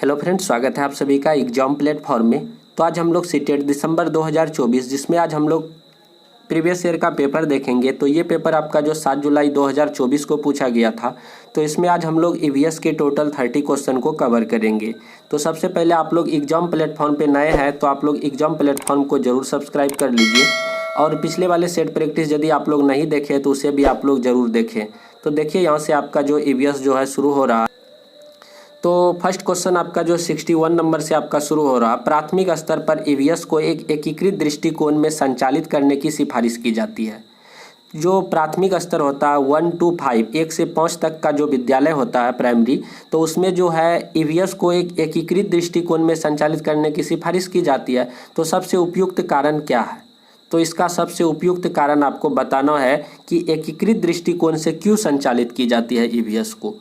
Hello friends, स्वागत है आप सभी का एग्जाम प्लेटफॉर्म में। तो आज हम लोग सीटेट दिसंबर 2024 जिसमें आज हम लोग प्रीवियस ईयर का पेपर देखेंगे। तो ये पेपर आपका जो 7 जुलाई 2024 को पूछा गया था, तो इसमें आज हम लोग ईवीएस के टोटल 30 क्वेश्चन को कवर करेंगे। तो सबसे पहले आप लोग एग्जाम प्लेटफॉर्म पे नए हैं तो आप लोग एग्जाम प्लेटफॉर्म को ज़रूर सब्सक्राइब कर लीजिए, और पिछले वाले सेट प्रैक्टिस यदि आप लोग नहीं देखे तो उसे भी आप लोग ज़रूर देखें। तो देखिए यहाँ से आपका जो ईवीएस जो है शुरू हो रहा है। तो फर्स्ट क्वेश्चन आपका जो 61 नंबर से आपका शुरू हो रहा। प्राथमिक स्तर पर ईवीएस को एक एकीकृत दृष्टिकोण में संचालित करने की सिफारिश की जाती है। जो प्राथमिक स्तर होता है 1 to 5, 1 से 5 तक का जो विद्यालय होता है प्राइमरी, तो उसमें जो है ईवीएस को एक एकीकृत दृष्टिकोण में संचालित करने की सिफारिश की जाती है। तो सबसे उपयुक्त कारण क्या है? तो इसका सबसे उपयुक्त कारण आपको बताना है कि एकीकृत दृष्टिकोण से क्यों संचालित की जाती है ईवीएस को।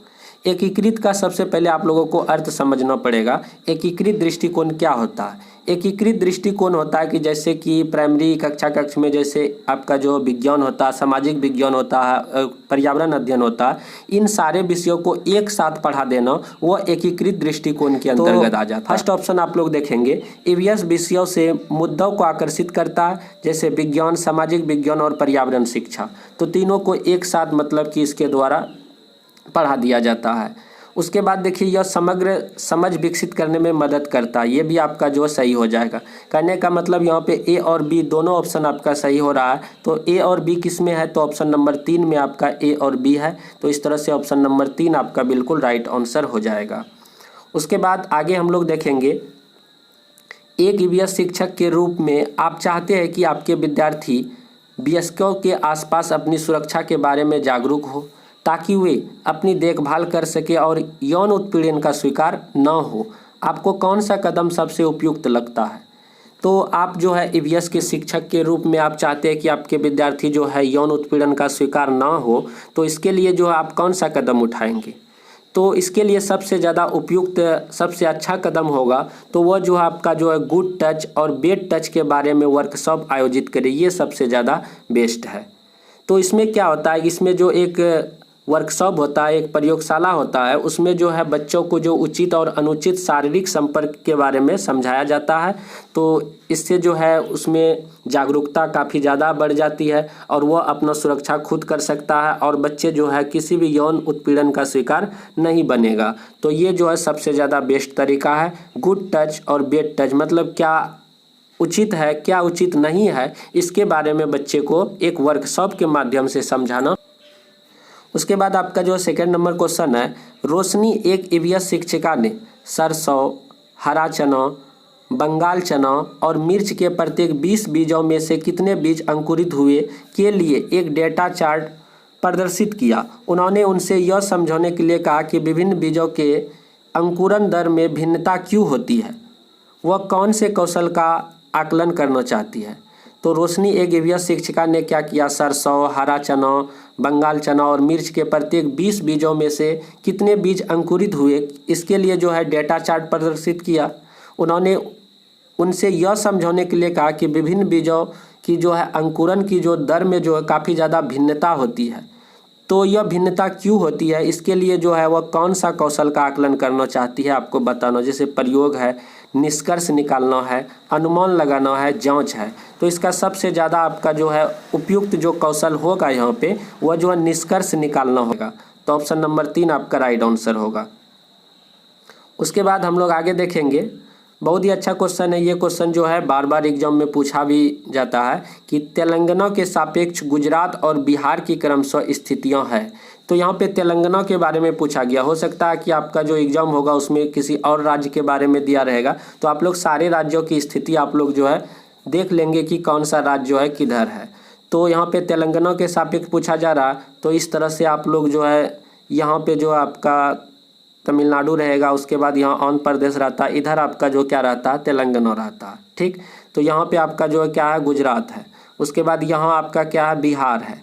एकीकृत का सबसे पहले आप लोगों को अर्थ समझना पड़ेगा। एकीकृत दृष्टिकोण क्या होता है? एकीकृत दृष्टिकोण होता है कि जैसे कि प्राइमरी कक्ष में जैसे आपका जो विज्ञान होता है, सामाजिक विज्ञान होता है, पर्यावरण अध्ययन होता है, इन सारे विषयों को एक साथ पढ़ा देना वो एकीकृत दृष्टिकोण के अंतर्गत आ जाता है। फर्स्ट ऑप्शन आप लोग देखेंगे, ईवीएस विषयों से मुद्दों को आकर्षित करता है, जैसे विज्ञान, सामाजिक विज्ञान और पर्यावरण शिक्षा। तो तीनों को एक साथ मतलब कि इसके द्वारा पढ़ा दिया जाता है। उसके बाद देखिए यह समग्र समझ विकसित करने में मदद करता है। ये भी आपका जो सही हो जाएगा। कहने का मतलब यहाँ पे ए और बी दोनों ऑप्शन आपका सही हो रहा है। तो ए और बी किस में है? तो ऑप्शन नंबर 3 में आपका ए और बी है। तो इस तरह से ऑप्शन नंबर 3 आपका बिल्कुल राइट आंसर हो जाएगा। उसके बाद आगे हम लोग देखेंगे, एक ईवीएस शिक्षक के रूप में आप चाहते हैं कि आपके विद्यार्थी वयस्कों के आसपास अपनी सुरक्षा के बारे में जागरूक हो, ताकि वे अपनी देखभाल कर सके और यौन उत्पीड़न का शिकार न हो। आपको कौन सा कदम सबसे उपयुक्त लगता है? तो आप जो है ईवीएस के शिक्षक के रूप में आप चाहते हैं कि आपके विद्यार्थी जो है यौन उत्पीड़न का शिकार ना हो, तो इसके लिए जो है आप कौन सा कदम उठाएंगे? तो इसके लिए सबसे ज़्यादा उपयुक्त, सबसे अच्छा कदम होगा तो वह जो है आपका जो है गुड टच और बैड टच के बारे में वर्कशॉप आयोजित करें। ये सबसे ज़्यादा बेस्ट है। तो इसमें क्या होता है, इसमें जो एक वर्कशॉप होता है, एक प्रयोगशाला होता है, उसमें जो है बच्चों को जो उचित और अनुचित शारीरिक संपर्क के बारे में समझाया जाता है। तो इससे जो है उसमें जागरूकता काफ़ी ज़्यादा बढ़ जाती है और वह अपना सुरक्षा खुद कर सकता है और बच्चे जो है किसी भी यौन उत्पीड़न का शिकार नहीं बनेगा। तो ये जो है सबसे ज़्यादा बेस्ट तरीका है। गुड टच और बैड टच मतलब क्या उचित है, क्या उचित नहीं है, इसके बारे में बच्चे को एक वर्कशॉप के माध्यम से समझाना। उसके बाद आपका जो सेकंड नंबर क्वेश्चन है, रोशनी एक ईवीएस शिक्षिका ने सरसों, हरा चना, बंगाल चना और मिर्च के प्रत्येक 20 बीजों में से कितने बीज अंकुरित हुए के लिए एक डेटा चार्ट प्रदर्शित किया। उन्होंने उनसे यह समझाने के लिए कहा कि विभिन्न बीजों के अंकुरण दर में भिन्नता क्यों होती है। वह कौन से कौशल का आकलन करना चाहती है? तो रोशनी एक ईवीएस शिक्षिका ने क्या किया, सरसों, हरा चना, बंगाल चना और मिर्च के प्रत्येक 20 बीजों में से कितने बीज अंकुरित हुए, इसके लिए जो है डेटा चार्ट प्रदर्शित किया। उन्होंने उनसे यह समझाने के लिए कहा कि विभिन्न बीजों की जो है अंकुरण की जो दर में जो है काफ़ी ज़्यादा भिन्नता होती है। तो यह भिन्नता क्यों होती है, इसके लिए जो है वह कौन सा कौशल का आकलन करना चाहती है आपको बताना। जैसे प्रयोग है, निष्कर्ष निकालना है, अनुमान लगाना है, जांच है। तो इसका सबसे ज़्यादा आपका जो है उपयुक्त जो कौशल होगा यहाँ पे वह जो है निष्कर्ष निकालना होगा। तो ऑप्शन नंबर 3 आपका राइट आंसर होगा। उसके बाद हम लोग आगे देखेंगे, बहुत ही अच्छा क्वेश्चन है ये। क्वेश्चन जो है बार बार एग्जाम में पूछा भी जाता है कि तेलंगाना के सापेक्ष गुजरात और बिहार की क्रमशः स्थितियां हैं। तो यहाँ पे तेलंगाना के बारे में पूछा गया। हो सकता है कि आपका जो एग्जाम होगा उसमें किसी और राज्य के बारे में दिया रहेगा, तो आप लोग सारे राज्यों की स्थिति आप लोग जो है देख लेंगे कि कौन सा राज्य जो है किधर है। तो यहाँ पे तेलंगाना के सापेक्ष पूछा जा रहा, तो इस तरह से आप लोग जो है यहाँ पे जो आपका तमिलनाडु रहेगा, उसके बाद यहाँ आंध्र प्रदेश रहता है, इधर आपका जो क्या रहता है तेलंगाना रहता है। ठीक, तो यहाँ पे आपका जो है क्या है गुजरात है। उसके बाद यहाँ आपका क्या है बिहार है,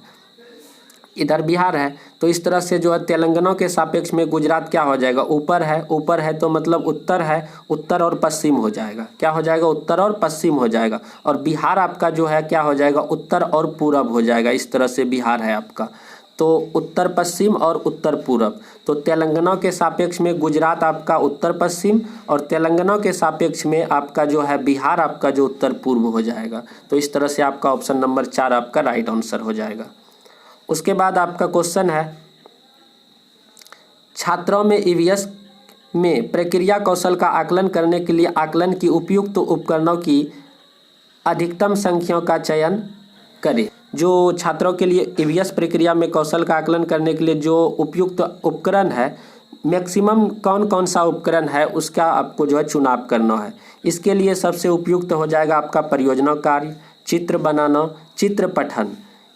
इधर बिहार है। तो इस तरह से जो है तेलंगाना के सापेक्ष में गुजरात क्या हो जाएगा, ऊपर है। ऊपर है तो मतलब उत्तर है, उत्तर और पश्चिम हो जाएगा। क्या हो जाएगा, उत्तर और पश्चिम हो जाएगा। और बिहार आपका जो है क्या हो जाएगा, उत्तर और पूरब हो जाएगा। इस तरह से बिहार है आपका। तो उत्तर पश्चिम और उत्तर पूरब। तो तेलंगाना के सापेक्ष में गुजरात आपका उत्तर पश्चिम और तेलंगाना के सापेक्ष में आपका जो है बिहार आपका जो उत्तर पूर्व हो जाएगा। तो इस तरह से आपका ऑप्शन नंबर 4 आपका राइट आंसर हो जाएगा। उसके बाद आपका क्वेश्चन है, छात्रों में ईवीएस में प्रक्रिया कौशल का आकलन करने के लिए आकलन की उपयुक्त उपकरणों की अधिकतम संख्या का चयन करें। जो छात्रों के लिए ईवीएस प्रक्रिया में कौशल का आकलन करने के लिए जो उपयुक्त उपकरण है, मैक्सिमम कौन कौन सा उपकरण है उसका आपको जो है चुनाव करना है। इसके लिए सबसे उपयुक्त हो जाएगा आपका परियोजना कार्य, चित्र बनाना, चित्र पठन।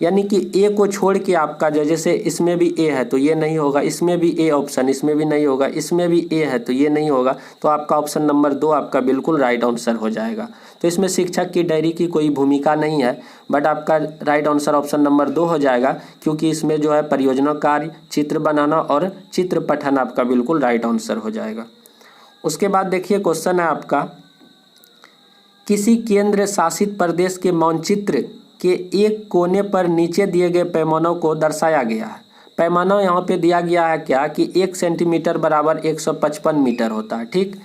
यानी कि ए को छोड़ के आपका जैसे इसमें भी ए है तो ये नहीं होगा, इसमें भी ए ऑप्शन, इसमें भी नहीं होगा, इसमें भी ए है तो ये नहीं होगा। तो आपका ऑप्शन नंबर 2 आपका बिल्कुल राइट आंसर हो जाएगा। तो इसमें शिक्षक की डायरी की कोई भूमिका नहीं है, बट आपका राइट आंसर ऑप्शन नंबर 2 हो जाएगा, क्योंकि इसमें जो है परियोजना कार्य, चित्र बनाना और चित्र पठन आपका बिल्कुल राइट आंसर हो जाएगा। उसके बाद देखिए क्वेश्चन है आपका, किसी केंद्र शासित प्रदेश के मानचित्र के एक कोने पर नीचे दिए गए पैमानों को दर्शाया गया है। पैमाना यहाँ पे दिया गया है क्या कि 1 सेंटीमीटर बराबर 155 मीटर होता है। ठीक,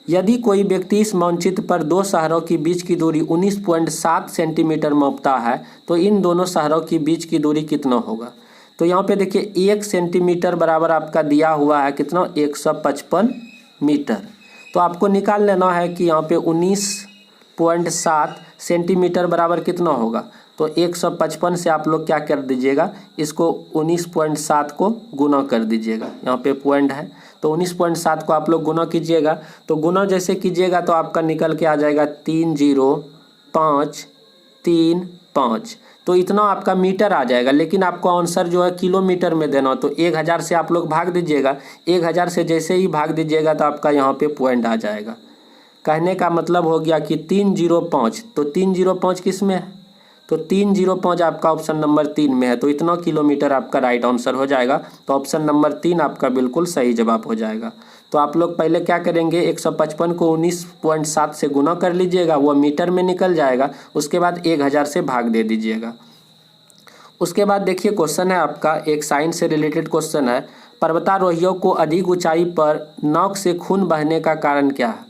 यदि कोई व्यक्ति इस मानचित्र पर दो शहरों के बीच की दूरी 19.7 सेंटीमीटर मापता है तो इन दोनों शहरों के बीच की दूरी कितना होगा। तो यहाँ पे देखिए 1 सेंटीमीटर बराबर आपका दिया हुआ है कितना, 155 मीटर। तो आपको निकाल लेना है कि यहाँ पे 19.7 सेंटीमीटर बराबर कितना होगा। तो 155 से आप लोग क्या कर दीजिएगा, इसको 19.7 को गुना कर दीजिएगा। यहाँ पे पॉइंट है तो 19.7 को आप लोग गुना कीजिएगा। तो गुना जैसे कीजिएगा तो आपका निकल के आ जाएगा 30535। तो इतना आपका मीटर आ जाएगा, लेकिन आपको आंसर जो है किलोमीटर में देना। तो 1000 से आप लोग भाग दीजिएगा। 1000 से जैसे ही भाग दीजिएगा तो आपका यहाँ पे पॉइंट आ जाएगा। कहने का मतलब हो गया कि 305। तो 305 किस में है, तो 305 आपका ऑप्शन नंबर 3 में है। तो इतना किलोमीटर आपका राइट आंसर हो जाएगा। तो ऑप्शन नंबर 3 आपका बिल्कुल सही जवाब हो जाएगा। तो आप लोग पहले क्या करेंगे, 155 को 19.7 से गुना कर लीजिएगा, वो मीटर में निकल जाएगा। उसके बाद 1000 से भाग दे दीजिएगा। उसके बाद देखिए क्वेश्चन है आपका, एक साइंस से रिलेटेड क्वेश्चन है, पर्वतारोहियों को अधिक ऊंचाई पर नाक से खून बहने का कारण क्या है।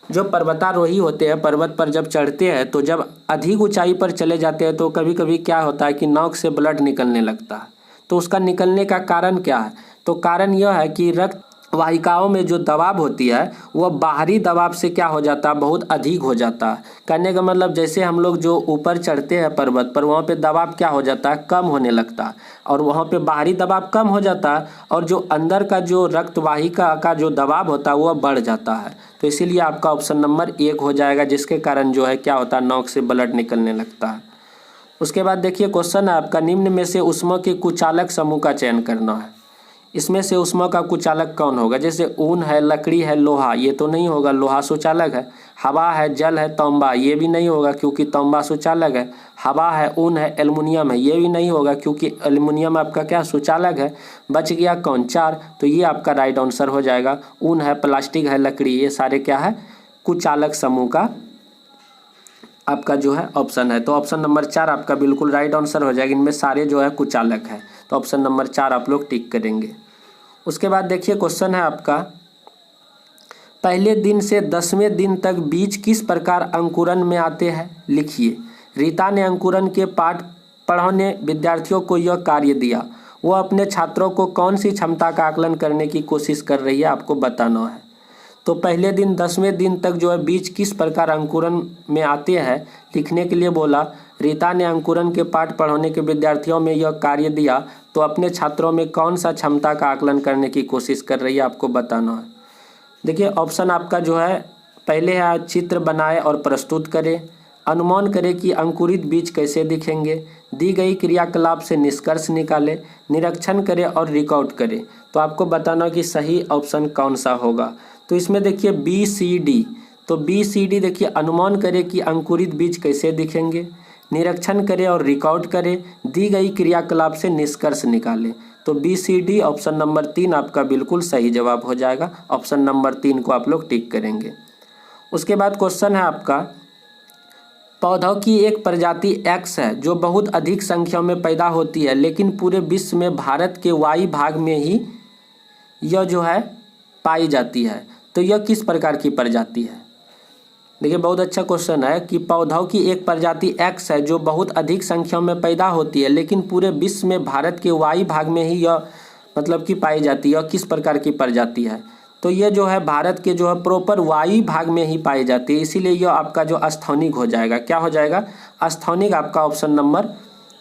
जो पर्वतारोही होते हैं, पर्वत पर जब चढ़ते हैं तो जब अधिक ऊंचाई पर चले जाते हैं तो कभी कभी क्या होता है कि नाक से ब्लड निकलने लगता है। तो उसका निकलने का कारण क्या है, तो कारण यह है कि रक्त वाहिकाओं में जो दबाव होती है वह बाहरी दबाव से क्या हो जाता है, बहुत अधिक हो जाता है। कहने का मतलब जैसे हम लोग जो ऊपर चढ़ते हैं पर्वत पर, वहाँ पे दबाव क्या हो जाता है, कम होने लगता है, और वहाँ पे बाहरी दबाव कम हो जाता है और जो अंदर का जो रक्त वाहिका का जो दबाव होता है वह बढ़ जाता है। तो इसीलिए आपका ऑप्शन नंबर 1 हो जाएगा, जिसके कारण जो है क्या होता है, नाक से ब्लड निकलने लगता है। उसके बाद देखिए क्वेश्चन है आपका, निम्न में से ऊष्मा के कुचालक समूह का चयन करना है। इसमें से ऊष्मा का कुचालक कौन होगा। जैसे ऊन है, लकड़ी है, लोहा, ये तो नहीं होगा, लोहा सुचालक है। हवा है, जल है, तांबा, ये भी नहीं होगा क्योंकि तांबा सुचालक है। हवा है, ऊन है, एल्युमिनियम है, ये भी नहीं होगा क्योंकि एल्युमिनियम आपका क्या सुचालक है। बच गया कौन, 4। तो ये आपका राइट आंसर हो जाएगा। ऊन है, प्लास्टिक है, लकड़ी, ये सारे क्या है, कुचालक समूह का आपका जो है ऑप्शन है। तो ऑप्शन नंबर 4 आपका बिल्कुल राइट आंसर हो जाएगा। इनमें सारे जो है कुचालक है। तो ऑप्शन नंबर 4 आप लोग टिक करेंगे। उसके बाद देखिए क्वेश्चन है आपका, पहले दिन से 10वें दिन तक बीज किस प्रकार अंकुरन में आते हैं, लिखिए। रीता ने अंकुरन के पाठ पढ़ाने विद्यार्थियों को यह कार्य दिया। वह अपने छात्रों को कौन सी क्षमता का आकलन करने की कोशिश कर रही है, आपको बताना है। तो पहले दिन 10वें दिन तक जो है बीज किस प्रकार अंकुरन में आते हैं लिखने के लिए बोला। रीता ने अंकुरन के पाठ पढ़ाने के विद्यार्थियों में यह कार्य दिया, तो अपने छात्रों में कौन सा क्षमता का आकलन करने की कोशिश कर रही है, आपको बताना है। देखिए ऑप्शन आपका जो है, पहले है चित्र बनाए और प्रस्तुत करें, अनुमान करें कि अंकुरित बीज कैसे दिखेंगे, दी गई क्रियाकलाप से निष्कर्ष निकालें, निरीक्षण करें और रिकॉर्ड करें। तो आपको बताना कि सही ऑप्शन कौन सा होगा। तो इसमें देखिए BCD, तो BCD देखिए, अनुमान करें कि अंकुरित बीज कैसे दिखेंगे, निरीक्षण करें और रिकॉर्ड करें, दी गई क्रियाकलाप से निष्कर्ष निकालें। तो BCD ऑप्शन नंबर 3 आपका बिल्कुल सही जवाब हो जाएगा। ऑप्शन नंबर 3 को आप लोग टिक करेंगे। उसके बाद क्वेश्चन है आपका, पौधों की एक प्रजाति एक्स है जो बहुत अधिक संख्या में पैदा होती है, लेकिन पूरे विश्व में भारत के वायु भाग में ही यह जो है पाई जाती है। तो यह किस प्रकार की प्रजाति है? देखिए बहुत अच्छा क्वेश्चन है कि पौधों की एक प्रजाति एक्स है जो बहुत अधिक संख्या में पैदा होती है, लेकिन पूरे विश्व में भारत के वायु भाग में ही यह मतलब कि पाई जाती है। और किस प्रकार की प्रजाति है? तो ये जो है भारत के जो है प्रॉपर वायु भाग में ही पाई जाती है, इसीलिए यह आपका जो स्थानिक हो जाएगा। क्या हो जाएगा? स्थानिक। आपका ऑप्शन नंबर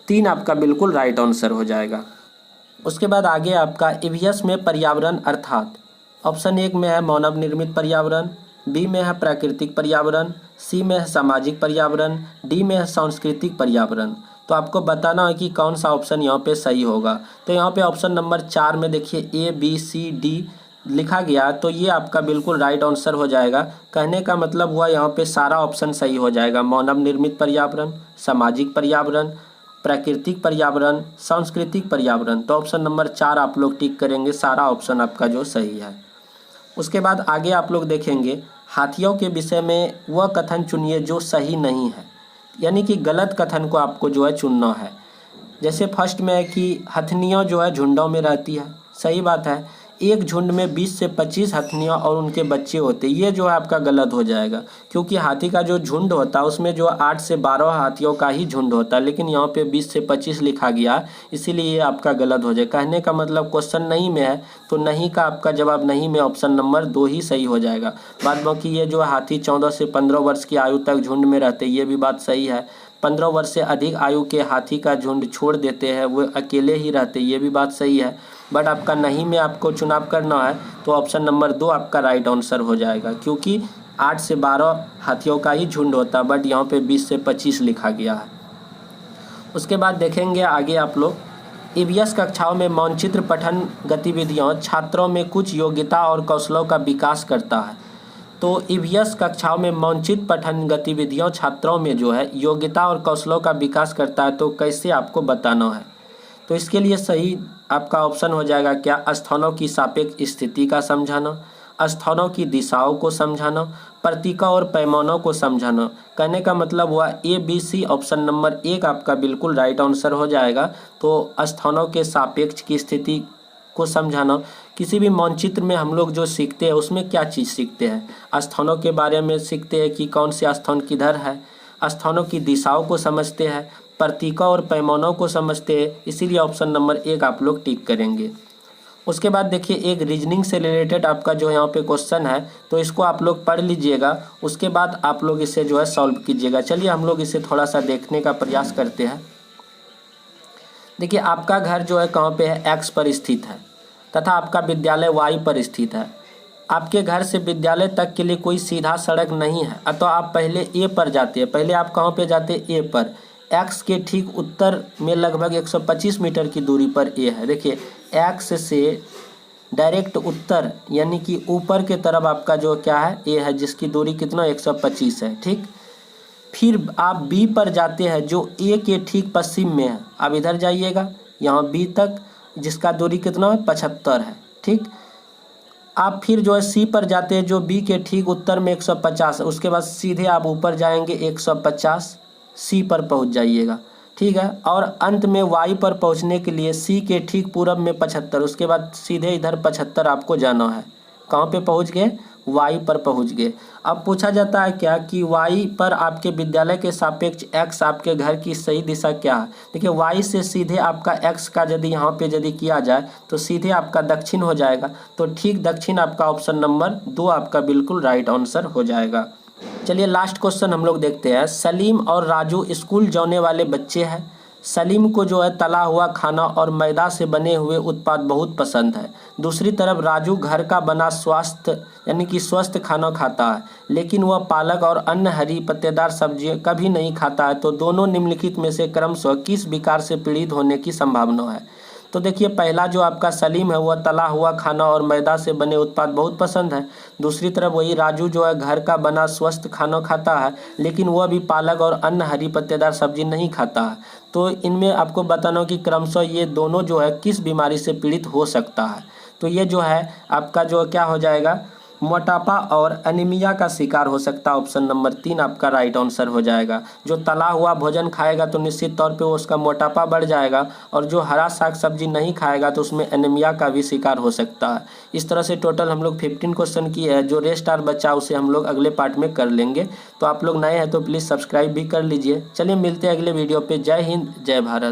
3 आपका बिल्कुल राइट आंसर हो जाएगा। उसके बाद आगे आपका ईवीएस में पर्यावरण अर्थात ऑप्शन 1 में है मानव निर्मित पर्यावरण, बी में है प्राकृतिक पर्यावरण, सी में है सामाजिक पर्यावरण, डी में है सांस्कृतिक पर्यावरण। तो आपको बताना है कि कौन सा ऑप्शन यहाँ पे सही होगा। तो यहाँ पे ऑप्शन नंबर 4 में देखिए ए बी सी डी लिखा गया, तो ये आपका बिल्कुल राइट आंसर हो जाएगा। कहने का मतलब हुआ यहाँ पे सारा ऑप्शन सही हो जाएगा। मानव निर्मित पर्यावरण, सामाजिक पर्यावरण, प्राकृतिक पर्यावरण, सांस्कृतिक पर्यावरण। तो ऑप्शन नंबर 4 आप लोग टिक करेंगे, सारा ऑप्शन आपका जो सही है। उसके बाद आगे आप लोग देखेंगे हाथियों के विषय में वह कथन चुनिए जो सही नहीं है, यानी कि गलत कथन को आपको जो है चुनना है। जैसे फर्स्ट में है कि हथनियाँ जो है झुंडों में रहती है, सही बात है। एक झुंड में 20 से 25 हथनियाँ और उनके बच्चे होते हैं, ये जो है आपका गलत हो जाएगा, क्योंकि हाथी का जो झुंड होता है उसमें जो 8 से 12 हाथियों का ही झुंड होता है, लेकिन यहाँ पे 20 से 25 लिखा गया, इसीलिए ये आपका गलत हो जाए। कहने का मतलब क्वेश्चन नहीं में है, तो नहीं का आपका जवाब नहीं में ऑप्शन नंबर 2 ही सही हो जाएगा। बाद बाकी ये जो हाथी 14 से 15 वर्ष की आयु तक झुंड में रहते, ये भी बात सही है। 15 वर्ष से अधिक आयु के हाथी का झुंड छोड़ देते हैं, वो अकेले ही रहते, ये भी बात सही है। बट आपका नहीं में आपको चुनाव करना है, तो ऑप्शन नंबर 2 आपका राइट आंसर हो जाएगा, क्योंकि 8 से 12 हाथियों का ही झुंड होता है, बट यहाँ पे 20 से 25 लिखा गया है। उसके बाद देखेंगे आगे आप लोग ईवीएस कक्षाओं में मानचित्र पठन गतिविधियाँ छात्रों में कुछ योग्यता और कौशलों का विकास करता है। तो ईवीएस कक्षाओं में मानचित्र पठन गतिविधियों छात्रों में जो है योग्यता और कौशलों का विकास करता है, तो कैसे आपको बताना है? तो इसके लिए सही आपका ऑप्शन हो जाएगा क्या? स्थानों की सापेक्ष स्थिति का समझाना, स्थानों की दिशाओं को समझाना, प्रतीकों और पैमानों को समझाना। कहने का मतलब हुआ A B C option number 1 आपका बिल्कुल राइट आंसर हो जाएगा। तो स्थानों के सापेक्ष की स्थिति को समझाना। किसी भी मानचित्र में हम लोग जो सीखते हैं उसमें क्या चीज़ सीखते हैं? स्थानों के बारे में सीखते हैं कि कौन से स्थान किधर है, स्थानों की दिशाओं को समझते हैं, प्रतीकों और पैमानों को समझते हैं, इसीलिए ऑप्शन नंबर 1 आप लोग टिक करेंगे। उसके बाद देखिए एक रीजनिंग से रिलेटेड आपका जो यहाँ पे क्वेश्चन है, तो इसको आप लोग पढ़ लीजिएगा, उसके बाद आप लोग इसे जो है सॉल्व कीजिएगा। चलिए हम लोग इसे थोड़ा सा देखने का प्रयास करते हैं। देखिए आपका घर जो है कहाँ पे है? एक्स पर स्थित है, तथा आपका विद्यालय वाई पर स्थित है। आपके घर से विद्यालय तक के लिए कोई सीधा सड़क नहीं है, तो आप पहले ए पर जाते हैं। पहले आप कहाँ पे जाते हैं? ए पर। एक्स के ठीक उत्तर में लगभग 125 मीटर की दूरी पर ए है। देखिए एक्स से डायरेक्ट उत्तर यानी कि ऊपर के तरफ आपका जो क्या है? ए है, जिसकी दूरी कितना? 125 है। ठीक, फिर आप बी पर जाते हैं जो ए के ठीक पश्चिम में है। आप इधर जाइएगा यहाँ बी तक, जिसका दूरी कितना है? 75 है। ठीक, आप फिर जो है सी पर जाते हैं जो बी के ठीक उत्तर में 150 है। उसके बाद सीधे आप ऊपर जाएंगे 150, सी पर पहुंच जाइएगा। ठीक है, और अंत में वाई पर पहुंचने के लिए सी के ठीक पूरब में 75, उसके बाद सीधे इधर 75 आपको जाना है। कहाँ पे पहुंच गए? वाई पर पहुंच गए। अब पूछा जाता है क्या कि वाई पर आपके विद्यालय के सापेक्ष एक्स आपके घर की सही दिशा क्या है? देखिए वाई से सीधे आपका एक्स का यदि यहाँ पे यदि किया जाए तो सीधे आपका दक्षिण हो जाएगा। तो ठीक दक्षिण आपका ऑप्शन नंबर 2 आपका बिल्कुल राइट आंसर हो जाएगा। चलिए लास्ट क्वेश्चन हम लोग देखते हैं। सलीम और राजू स्कूल जाने वाले बच्चे हैं। सलीम को जो है तला हुआ खाना और मैदा से बने हुए उत्पाद बहुत पसंद है। दूसरी तरफ राजू घर का बना स्वस्थ खाना खाता है, लेकिन वह पालक और अन्य हरी पत्तेदार सब्जियां कभी नहीं खाता है। तो दोनों निम्नलिखित में से क्रमशः किस विकार से पीड़ित होने की संभावना है? तो देखिए पहला जो आपका सलीम है वह तला हुआ खाना और मैदा से बने उत्पाद बहुत पसंद है। दूसरी तरफ वही राजू जो है घर का बना स्वस्थ खाना खाता है, लेकिन वह भी पालक और अन्य हरी पत्तेदार सब्जी नहीं खाता है। तो इनमें आपको बताना कि क्रमशः ये दोनों जो है किस बीमारी से पीड़ित हो सकता है। तो ये जो है आपका जो क्या हो जाएगा? मोटापा और एनीमिया का शिकार हो सकता है। ऑप्शन नंबर 3 आपका राइट आंसर हो जाएगा। जो तला हुआ भोजन खाएगा तो निश्चित तौर पे उसका मोटापा बढ़ जाएगा, और जो हरा साग सब्जी नहीं खाएगा तो उसमें एनीमिया का भी शिकार हो सकता है। इस तरह से टोटल हम लोग 15 क्वेश्चन किए हैं। जो रेस्ट आर बचा उसे हम लोग अगले पार्ट में कर लेंगे। तो आप लोग नए हैं तो प्लीज़ सब्सक्राइब भी कर लीजिए। चलिए मिलते हैं अगले वीडियो पे। जय हिंद, जय भारत।